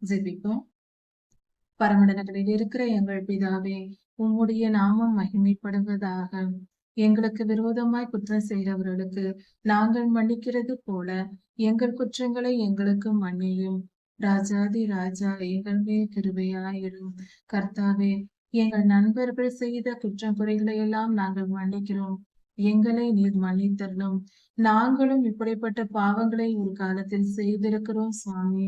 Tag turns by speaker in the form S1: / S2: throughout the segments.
S1: ஜெபிப்போம். பரமண்டலங்களில் இருக்கிற எங்கள் பிதாவே, உம்முடைய நாமம் மகிமைப்படுவதாக. எங்களுக்கு விரோதமாய் குற்றம் செய்கிறவர்களுக்கு நாங்கள் மன்னிக்கிறது போல எங்கள் குற்றங்களை எங்களுக்கு மன்னியும். ராஜாதி ராஜா, எங்கள் மேல் கிருபையாயிரும். கர்த்தாவே, எங்கள் நண்பர்கள் செய்த குற்றம் குறைகளை எல்லாம் நாங்கள் மன்னிக்கிறோம். எங்களை நீர் மன்னித்தரணும். நாங்களும் இப்படிப்பட்ட பாவங்களை ஒரு காலத்தில் செய்திருக்கிறோம் சுவாமி.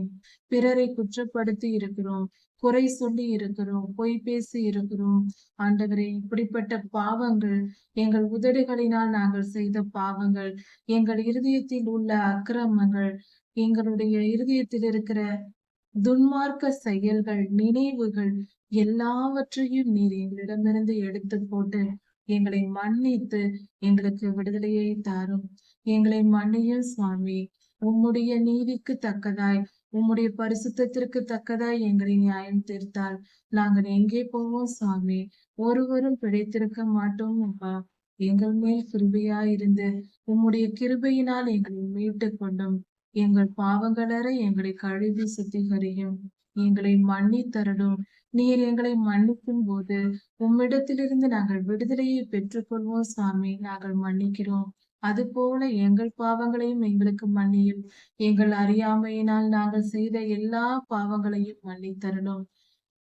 S1: பிறரை குற்றப்படுத்தி இருக்கிறோம், குறை சொல்லி இருக்கிறோம், பொய் பேசி இருக்கிறோம். ஆண்டவரே, இப்படிப்பட்ட பாவங்கள் எங்கள் உதடுகளினால் நாங்கள் செய்த பாவங்கள், எங்கள் இருதயத்தில் உள்ள அக்கிரமங்கள், எங்களுடைய இருதயத்தில் இருக்கிற துன்மார்க்க செயல்கள், நினைவுகள் எல்லாவற்றையும் நீர் எங்களிடமிருந்து எடுத்து போட்டு எங்களை மன்னித்து எங்களுக்கு விடுதலையை தாரும். எங்களை மன்னியும் சுவாமி. உம்முடைய நீதிக்கு தக்கதாய், உம்முடைய பரிசுத்தத்திற்கு தக்கதாய் எங்களை நியாயம் தீர்த்தால் நாங்கள் எங்கே போவோம் சுவாமி? ஒருவரும் பிழைத்திருக்க மாட்டோம் அப்பா. எங்கள் மேல் கிருபையாயிருந்து உம்முடைய கிருபையினால் எங்களை மீட்டுக் கொண்டும் எங்கள் பாவங்களற எங்களை கழுவி சுத்திகரியும். எங்களை மன்னித்தருளும். நீர் எங்களை மன்னிக்கும் போது உம்மிடத்திலிருந்து நாங்கள் விடுதலையை பெற்றுக்கொள்வோம் சுவாமி. நாங்கள் மன்னிக்கிறோம். அதுபோல எங்கள் பாவங்களையும் எங்களுக்கு மன்னியும். எங்கள் அறியாமையினால் நாங்கள் செய்த எல்லா பாவங்களையும் மன்னித்தருளும்.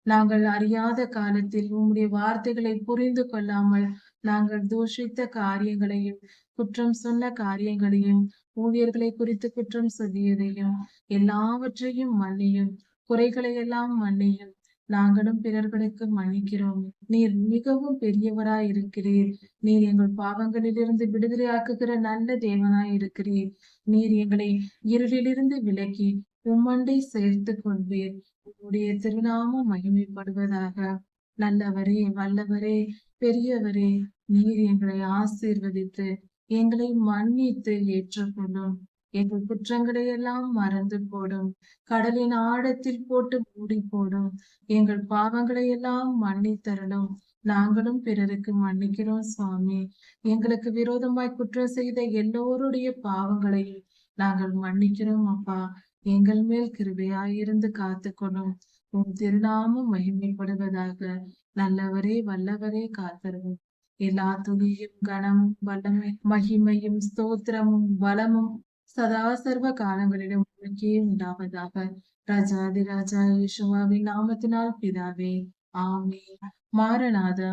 S1: நாங்கள் அறியாத காலத்தில் உம்முடைய வார்த்தைகளை புரிந்து கொள்ளாமல் நாங்கள் தூஷித்த காரியங்களையும், குற்றம் சொன்ன காரியங்களையும், ஊழியர்களை குறித்து குற்றம் சொல்லியதையும் எல்லாவற்றையும் மன்னியும். குறைகளை எல்லாம் மன்னியும். நாங்களும் பிறர்களுக்கு மன்னிக்கிறோம். நீர் மிகவும் பெரியவராய் இருக்கிறீர். நீர் எங்கள் பாவங்களிலிருந்து விடுதலையாக்குகிற நல்ல தேவனாய் இருக்கிறீர். நீர் எங்களை இருளிலிருந்து விலக்கி உம்மண்டை சேர்த்து கொள்வீர். உம்முடைய திருநாமம் மகிமைப்படுவதாக. நல்லவரே, வல்லவரே, பெரியவரே, நீர் எங்களை ஆசீர்வதித்து எங்களை மன்னித்து ஏற்றுக்கொள்ளும். எங்கள் குற்றங்களை எல்லாம் மறந்து போடும். கடலின் ஆழத்தில் போட்டு மூடி போடும். எங்கள் பாவங்களை எல்லாம் மன்னித்தரணும். நாங்களும் பிறருக்கு மன்னிக்கிறோம் சுவாமி. எங்களுக்கு விரோதமாய் குற்றம் செய்த எல்லோருடைய பாவங்களையும் நாங்கள் மன்னிக்கிறோம் அப்பா. எங்கள் மேல் கிருபையாயிருந்து காத்துக்கொள்ளும். உம் திருநாமம் மகிமைப்படுவதாக. நல்லவரே, வல்லவரே, காத்தருளும். எல்லா துதியும் கனமும் வல்லமை மகிமையும் ஸ்தோத்திரமும் பலமும் சதா சர்வ காலங்களிலும் உனக்கே உண்டாவதாக. ராஜாதி ராஜா இயேசுவாவின் நாமத்தினால் பிதாவே, ஆமென். மாரநாதா.